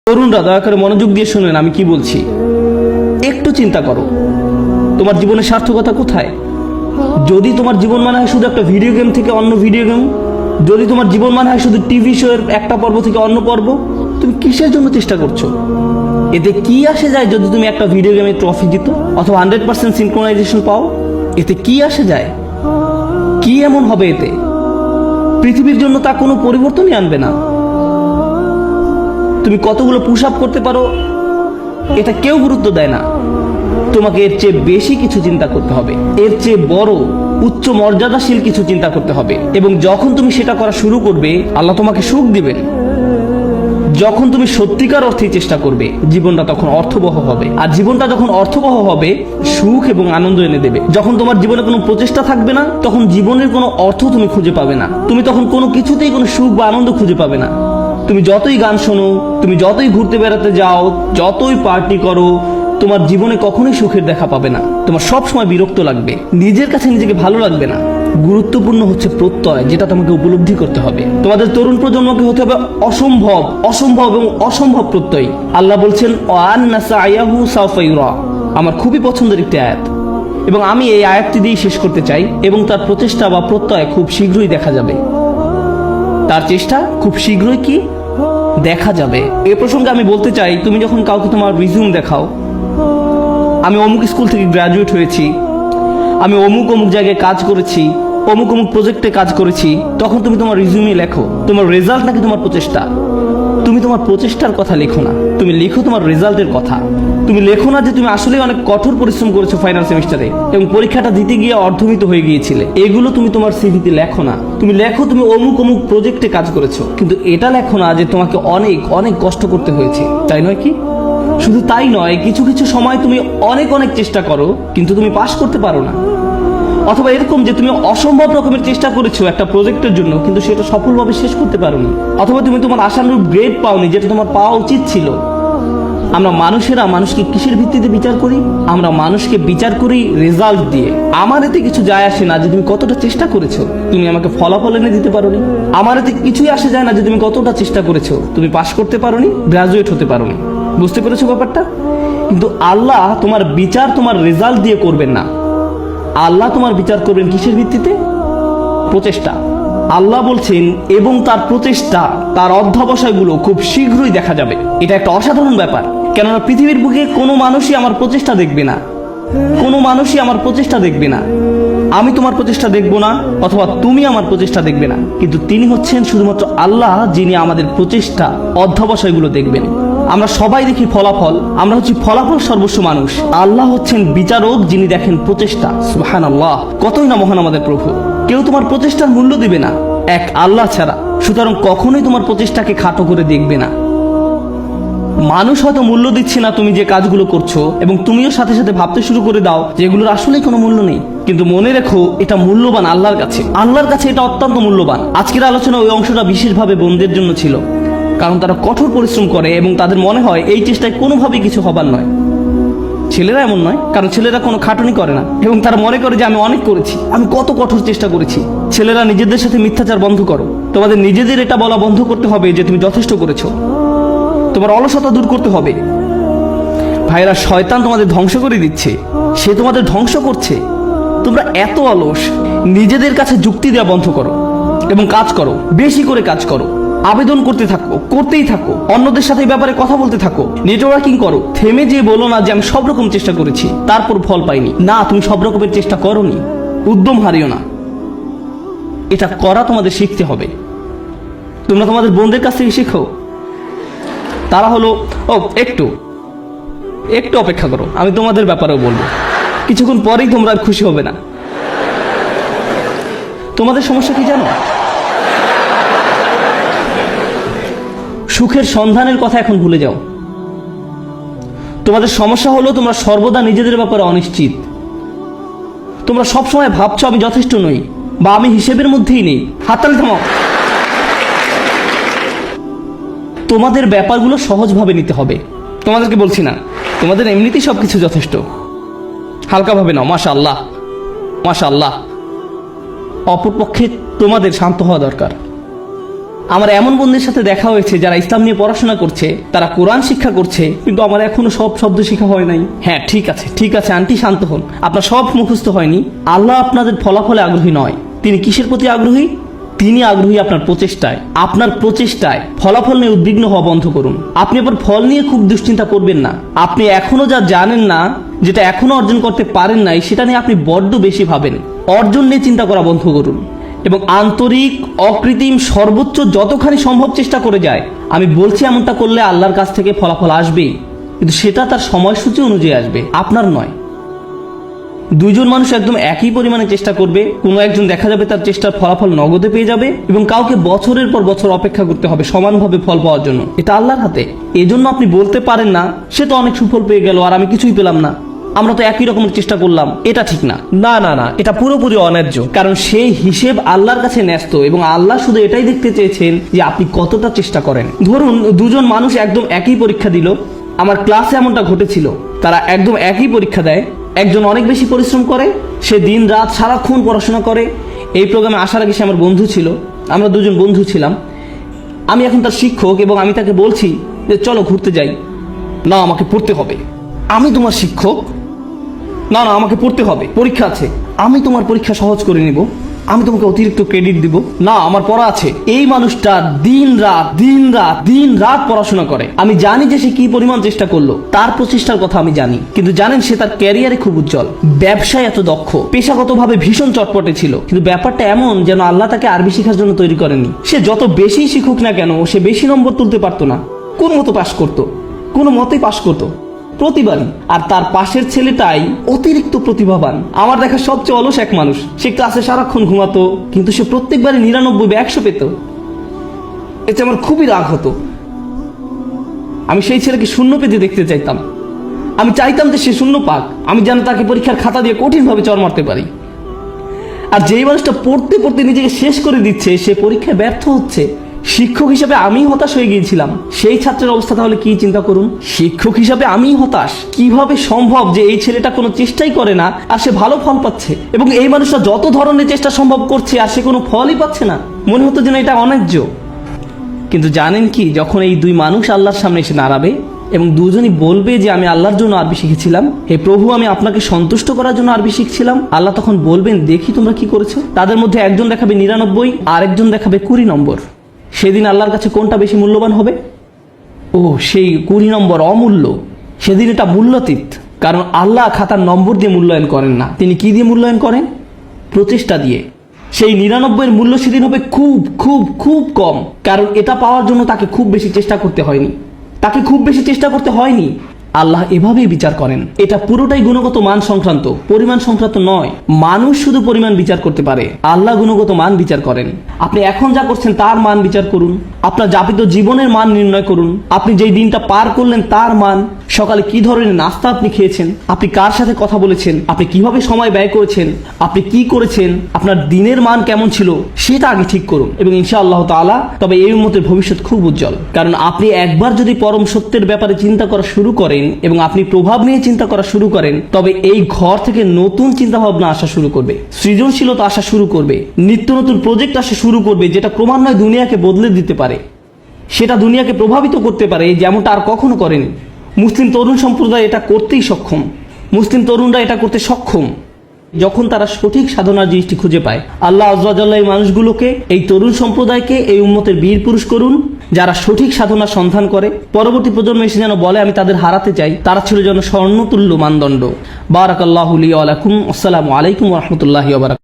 তরুণরা দয়া করে মনোযোগ দিয়ে শুনেন আমি কি বলছি। একটু চিন্তা করো, তোমার জীবনের সার্থকতা কোথায়? যদি তোমার জীবন মানে হয় শুধু একটা ভিডিও গেম থেকে অন্য ভিডিও গেম, যদি তোমার জীবন মানে হয় শুধু টিভি শো এর একটা পর্ব থেকে অন্য পর্ব, তুমি কিসের জন্য চেষ্টা করছো? এতে কি আসে যায় যদি তুমি একটা ভিডিও গেমে ট্রফি জিতো অথবা 100% সিনক্রোনাইজেশন পাও? এতে কি আসে যায়? কি এমন হবে এতে? পৃথিবীর জন্য তা কোনো পরিবর্তনই আনবে না। তুমি কতগুলো পুশ আপ করতে পারো এটা কেউ গুরুত্ব দেয় না। তোমাকে এর চেয়ে বেশি কিছু চিন্তা করতে হবে, এর চেয়ে বড় উচ্চ মর্যাদাশীল কিছু চিন্তা করতে হবে। এবং যখন তুমি সেটা করা শুরু করবে, আল্লাহ তোমাকে সুখ দিবেন। যখন তুমি সত্যিকার অর্থে চেষ্টা করবে, জীবনটা তখন অর্থবহ হবে। আর জীবনটা যখন অর্থবহ হবে, সুখ এবং আনন্দ এনে দেবে। যখন তোমার জীবনে কোনো প্রচেষ্টা থাকবে না, তখন জীবনের কোনো অর্থ তুমি খুঁজে পাবে না। তুমি তখন কোনো কিছুতেই কোনো সুখ বা আনন্দ খুঁজে পাবে না। তুমি যতই গান শোনো, তুমি যতই ঘুরতে বেড়াতে যাও, যতই পার্টি করো, তোমার জীবনে কখনোই সুখের দেখা পাবে না। তোমার সব সময় বিরক্ত লাগবে, নিজের কাছে নিজেকে ভালো লাগবে না। গুরুত্বপূর্ণ হচ্ছে প্রত্যয়, যেটা তোমাকে উপলব্ধি করতে হবে। তোমাদের তরুণ প্রজন্মকে হতে হবে অসম্ভব, অসম্ভব এবং অসম্ভব প্রত্যয়। আল্লাহ বলছেন ওয়ান্না সায়াহু সাওফা ইউরা। আমার খুবই পছন্দের একটি আয়াত, এবং আমি এই আয়াতটি দিয়ে শেষ করতে চাই। এবং তার প্রচেষ্টা বা প্রত্যয় খুব শীঘ্রই দেখা যাবে। তার চেষ্টা খুব শীঘ্রই কি দেখা যাবে। এ প্রসঙ্গে আমি বলতে চাই, তুমি যখন কাউকে তোমার রিজিউম দেখাও, আমি অমুক স্কুল থেকে গ্রাজুয়েট হয়েছি, আমি অমুক অমুক জায়গায় কাজ করেছি, অমুক অমুক প্রজেক্টে কাজ করেছি, তখন তুমি তোমার রিজিউমে লেখো তোমার রেজাল্ট নাকি তোমার প্রচেষ্টা। তুমি তোমার প্রচেষ্টার কথা লেখো না, তুমি লেখো তোমার রেজাল্টের কথা। তুমি লেখো না যে তুমি আসলে অনেক কঠোর পরিশ্রম করেছো ফাইনাল সেমিস্টারে এবং পরীক্ষাটা দিতে গিয়ে অর্ধমিত হয়ে গিয়েছিলে। এগুলো তুমি তোমার সিভিতে লেখো না। তুমি লেখো তুমি অমুক অমুক প্রজেক্টে কাজ করেছো, কিন্তু এটা লেখো না যে তোমাকে অনেক অনেক কষ্ট করতে হয়েছে। তাই নয় কি? শুধু তাই নয়, কিছু কিছু সময় তুমি অনেক অনেক চেষ্টা করো কিন্তু তুমি পাশ করতে পারো না। অথবা এরকম যে তুমি অসম্ভব রকমের চেষ্টা করেছো একটা প্রজেক্টের জন্য, কিন্তু সেটা সফলভাবে শেষ করতে পারোনি। অথবা তুমি তোমার আশানুরূপ গ্রেড পাওনি, যেটা তোমার পাওয়া উচিত ছিল। আমরা মানুষেরা মানুষকে কিসের ভিত্তিতে বিচার করি? আমরা মানুষকে বিচার করি রেজাল্ট দিয়ে। আমার এতে কিছু যায় আসে না যে তুমি কতটা চেষ্টা করেছো, তুমি আমাকে ফলাফল এনে দিতে পারোনি। আমার এতে কিছুই আসে যায় না যে তুমি কতটা চেষ্টা করেছো, তুমি পাশ করতে পারোনি, গ্রাজুয়েট হতে পারোনি। বুঝতে পেরেছো ব্যাপারটা? কিন্তু আল্লাহ তোমার বিচার তোমার রেজাল্ট দিয়ে করবেন না। আল্লাহ তোমার বিচার করবেন কিসের ভিত্তিতে? প্রচেষ্টা। আল্লাহ বলছেন এবং তার প্রচেষ্টা, তার অধ্যবসায়গুলো খুব শীঘ্রই দেখা যাবে। এটা একটা অসাধারণ ব্যাপার, কেননা পৃথিবীর বুকে কোনো মানুষই আমার প্রচেষ্টা দেখবে না, কোনো মানুষই আমার প্রচেষ্টা দেখবে না। আমি তোমার প্রচেষ্টা দেখবো না, অথবা তুমি আমার প্রচেষ্টা দেখবে না, কিন্তু তিনি হচ্ছেন শুধুমাত্র আল্লাহ, যিনি আমাদের প্রচেষ্টা অধ্যবসায়গুলো দেখবেন। আমরা সবাই দেখি ফলাফল, আমরা হচ্ছি ফলাফল সর্বস্ব মানুষ। আল্লাহ হচ্ছেন বিচারক, যিনি দেখেন প্রচেষ্টা। সুবহানাল্লাহ, কতই না মহান আমাদের প্রভু। কেউ তোমার প্রচেষ্টার মূল্য দিবে না এক আল্লাহ ছাড়া, সুতরাং কখনোই তোমার প্রচেষ্টাকে খাটো করে দেখবে না। মানুষ হয়তো মূল্য দিচ্ছে না তুমি যে কাজগুলো করছো, এবং তুমিও সাথে সাথে ভাবতে শুরু করে দাও যে এগুলোর আসলেই কোনো মূল্য নেই। কিন্তু মনে রেখো, এটা মূল্যবান আল্লাহর কাছে। আল্লাহর কাছে এটা অত্যন্ত মূল্যবান। আজকের আলোচনা ওই অংশটা বিশেষভাবে বোনদের জন্য ছিল, কারণ তারা কঠোর পরিশ্রম করে এবং তাদের মনে হয় এই চেষ্টায় কোনোভাবেই কিছু হবার নয়। ছেলেরা এমন নয়, কারণ ছেলেরা কোনো খাটুনি করে না এবং তারা মনে করে যে আমি অনেক করেছি, আমি কত কঠোর চেষ্টা করেছি। ছেলেরা নিজেদের সাথে মিথ্যাচার বন্ধ করো। তোমাদের নিজেদের এটা বলা বন্ধ করতে হবে যে তুমি যথেষ্ট করেছো। তোমার অলসতা দূর করতে হবে। ভাইরা, শয়তান তোমাদের ধ্বংস করে দিচ্ছে, সে তোমাদের ধ্বংস করছে। তোমরা এত অলস। নিজেদের কাছে যুক্তি দেওয়া বন্ধ করো এবং কাজ করো, বেশি করে কাজ করো, আবেদন করতে থাকো, করতেই থাকো, অন্যদের সাথে এই ব্যাপারে কথা বলতে থাকো, নেটওয়ার্কিং করো। থেমে যেয়ে বলো না যে আমি সব রকম চেষ্টা করেছি তারপর ফল পাইনি। না, তুমি সব রকমের চেষ্টা করোনি। উদ্যম হারিও না, এটা করা তোমাদের শিখতে হবে। তোমরা তোমাদের বোনদের কাছ থেকে শিখো। তারা হলো একটু একটু অপেক্ষা করো, আমি তোমাদের ব্যাপারেও বলবো। কিছুক্ষণ পরেই তোমরা আর খুশি হবে না। তোমাদের সমস্যা কি জানো? সুখের সন্ধানের কথা এখন ভুলে যাও। তোমাদের সমস্যা হলো তোমরা সর্বদা নিজেদের ব্যাপারে অনিশ্চিত। তোমরা সবসময় ভাবছো আমি যথেষ্ট নই, বা আমি হিসেবের মধ্যেই নেই। হাততালি থামাও। তোমাদের ব্যাপারগুলো সহজভাবে নিতে হবে। তোমাদেরকে বলছি না, তোমাদের এমনিতেই সবকিছু যথেষ্ট। হালকাভাবে নাও। মাশাআল্লাহ, মাশাআল্লাহ। অপরপক্ষে তোমাদের শান্ত হওয়া দরকার। আমার এমন বন্ধুদের সাথে দেখা হয়েছে যারা ইসলাম নিয়ে পড়াশোনা করছে, তারা কোরআন শিক্ষা করছে, কিন্তু আমার এখনো সব শব্দ শিক্ষা হয় নাই। হ্যাঁ ঠিক আছে আন্টি, শান্ত হন, আপনার সব মুখস্থ হয়নি। আল্লাহ আপনাদের ফলাফলে আগ্রহী নয়। তিনি কিসের প্রতি আগ্রহী? তিনি আগ্রহী আপনার প্রচেষ্টায়। আপনার প্রচেষ্টায় ফলাফল নিয়ে উদ্বিগ্ন হওয়া বন্ধ করুন। আপনি আবার ফল নিয়ে খুব দুশ্চিন্তা করবেন না। আপনি এখনো যা জানেন না, যেটা এখনো অর্জন করতে পারেন নাই, সেটা নিয়ে আপনি বড্ড বেশি ভাবেন। অর্জন নিয়ে চিন্তা করা বন্ধ করুন এবং আন্তরিক, অকৃত্রিম, সর্বোচ্চ যতখানি সম্ভব চেষ্টা করে যায়। আমি বলছি এমনটা করলে আল্লাহর কাছ থেকে ফলাফল আসবেই, কিন্তু সেটা তার সময়সূচি অনুযায়ী আসবে, আপনার নয়। দুইজন মানুষ একদম একই পরিমাণে চেষ্টা করবে, কোনো একজন দেখা যাবে তার চেষ্টার ফলাফল নগদে পেয়ে যাবে, এবং কাউকে বছরের পর বছর অপেক্ষা করতে হবে সমানভাবে ফল পাওয়ার জন্য। এটা আল্লাহর হাতে। এজন্য আপনি বলতে পারেন না সে তো অনেক সুফল পেয়ে গেল আর আমি কিছুই পেলাম না, আমরা তো একই রকমের চেষ্টা করলাম। এটা ঠিক না, না, এটা পুরোপুরি অন্যায্য। কারণ সেই হিসেব আল্লাহর কাছে ন্যস্ত, এবং আল্লাহ শুধু এটাই দেখতে চেয়েছেন যে আপনি কতটা চেষ্টা করেন। ধরুন দুজন মানুষ একদম একই পরীক্ষা দিল। আমার ক্লাসে এমনটা ঘটেছিল, তারা একদম একই পরীক্ষা দেয়। একজন অনেক বেশি পরিশ্রম করে, সে দিন রাত সারাক্ষণ পড়াশোনা করে। এই প্রোগ্রামে আসার আগে সে আমার বন্ধু ছিল, আমরা দুজন বন্ধু ছিলাম। আমি এখন তার শিক্ষক এবং আমি তাকে বলছি যে চলো ঘুরতে যাই। না, আমাকে পড়তে হবে। আমি তোমার শিক্ষক? না, আমাকে পড়তে হবে, পরীক্ষা আছে। আমি তোমার পরীক্ষা সহজ করে নিব, আমি তোমাকে অতিরিক্ত ক্রেডিট দিব। না, আমার পড়া আছে। এই মানুষটা দিন রাত পড়াশোনা করে। আমি জানি যে সে কি পরিমাণ চেষ্টা করলো, তার প্রচেষ্টার কথা আমি জানি। কিন্তু জানেন, সে তার ক্যারিয়ারে খুব উজ্জ্বল, ব্যবসায় এত দক্ষ, পেশাগতভাবে ভীষণ চটপটে ছিল। কিন্তু ব্যাপারটা এমন যেন আল্লাহ তাকে আরবি শেখার জন্য তৈরি করেননি। সে যত বেশি শিখুক না কেন, সে বেশি নম্বর তুলতে পারতো না। কোনো মতেই পাশ করতো প্রতিবারই। আর তার পাশের ছেলেটাই অতিরিক্ত প্রতিভাবান, আমার দেখা সবচেয়ে অলস এক মানুষ। সে ক্লাসে সারাক্ষণ ঘুমাতো, কিন্তু সে প্রত্যেকবারই 99 বা 100 পেত। এতে আমার খুবই রাগ হতো। আমি সেই ছেলেকে শূন্য পেতে দেখতে চাইতাম। আমি চাইতাম যে সে শূন্য পাক, আমি যেন তাকে পরীক্ষার খাতা দিয়ে কঠিনভাবে চড় মারতে পারি। আর যেই মানুষটা পড়তে পড়তে নিজেকে শেষ করে দিচ্ছে, সে পরীক্ষায় ব্যর্থ হচ্ছে। শিক্ষক হিসাবে আমি হতাশ হয়ে গিয়েছিলাম। সেই ছাত্রের অবস্থা তাহলে কি চিন্তা করুন। শিক্ষক হিসাবে আমি হতাশ। কিভাবে সম্ভব যে এই ছেলেটা কোনো চেষ্টাই করে না আর সে ভালো ফল পাচ্ছে, এবং এই মানুষটা যত ধরনের চেষ্টা সম্ভব করছে আর সে কোনো ফলই পাচ্ছে না। মনে হতো যেন এটা অন্যায্য। কিন্তু জানেন কি, যখন এই দুই মানুষ আল্লাহর সামনে এসে দাঁড়াবে এবং দুজনই বলবে যে আমি আল্লাহর জন্য আরবি শিখেছিলাম, হে প্রভু, আমি আপনাকে সন্তুষ্ট করার জন্য আরবি শিখছিলাম, আল্লাহ তখন বলবেন, দেখি তোমরা কি করেছো। তাদের মধ্যে একজন দেখাবে 99 আর একজন দেখাবে 20 নম্বর। সেদিন আল্লাহর কাছে কোনটা বেশি মূল্যবান হবে? সেই 20 নম্বর অমূল্য। সেদিন এটা মূল্যাতীত। কারণ আল্লাহ খাতার নম্বর দিয়ে মূল্যায়ন করেন না। তিনি কি দিয়ে মূল্যায়ন করেন? প্রচেষ্টা দিয়ে। সেই 99 এর মূল্য সেদিন হবে খুব খুব খুব কম। কারণ এটা পাওয়ার জন্য তাকে খুব বেশি চেষ্টা করতে হয়নি। আল্লাহ এভাবেই বিচার করেন। এটা পুরোটাই গুণগত মান সংক্রান্ত, পরিমাণ সংক্রান্ত নয়। মানুষ শুধু পরিমাণ বিচার করতে পারে, আল্লাহ গুণগত মান বিচার করেন। আপনি এখন যা করছেন তার মান বিচার করুন। আপনার যাপিত জীবনের মান নির্ণয় করুন। আপনি যেই দিনটা পার করলেন তার মান, সকালে কি ধরনের নাস্তা আপনি খেয়েছেন, আপনি কার সাথে কথা বলেছেন, আপনি কিভাবে সময় ব্যয় করেছেন, আপনি কি করেছেন, আপনার দিনের মান কেমন ছিল, সেটা আগে ঠিক করুন। এবং ইনশাআল্লাহ তাআলা তবে এই উম্মতের ভবিষ্যৎ খুব উজ্জ্বল। কারণ আপনি একবার যদি পরম সত্যের ব্যাপারে চিন্তা করা শুরু করেন এবং আপনি প্রভাব নিয়ে চিন্তা করা শুরু করেন, তবে এই ঘর থেকে নতুন চিন্তা ভাবনা আসা শুরু করবে, সৃজনশীলতা আসা শুরু করবে, নিত্য নতুন প্রজেক্ট আসা শুরু করবে, যেটা ক্রমান্বয়ে দুনিয়াকে বদলে দিতে পারে, সেটা দুনিয়াকে প্রভাবিত করতে পারে, যেমনটা আর কখনো করেনি। মুসলিম তরুণ সম্প্রদায় এটা করতেই সক্ষম। মুসলিম তরুণরা এটা করতে সক্ষম যখন তারা সঠিক সাধনার জিনিসটি খুঁজে পায়। আল্লাহ আয্যা ওয়া জাল্লা এই মানুষগুলোকে, এই তরুণ সম্প্রদায়কে এই উম্মতের বীর পুরুষ করুন, যারা সঠিক সাধনার সন্ধান করে। পরবর্তী প্রজন্ম এসে যেন বলে আমি তাদের হারাতে চাই, তারা ছিল যেন স্বর্ণতুল্য মানদণ্ড। বারাকাল্লাহু লি ওয়া লাকুম। আসসালামু আলাইকুম ওয়া রাহমাতুল্লাহি ওয়া বারাকাতুহু।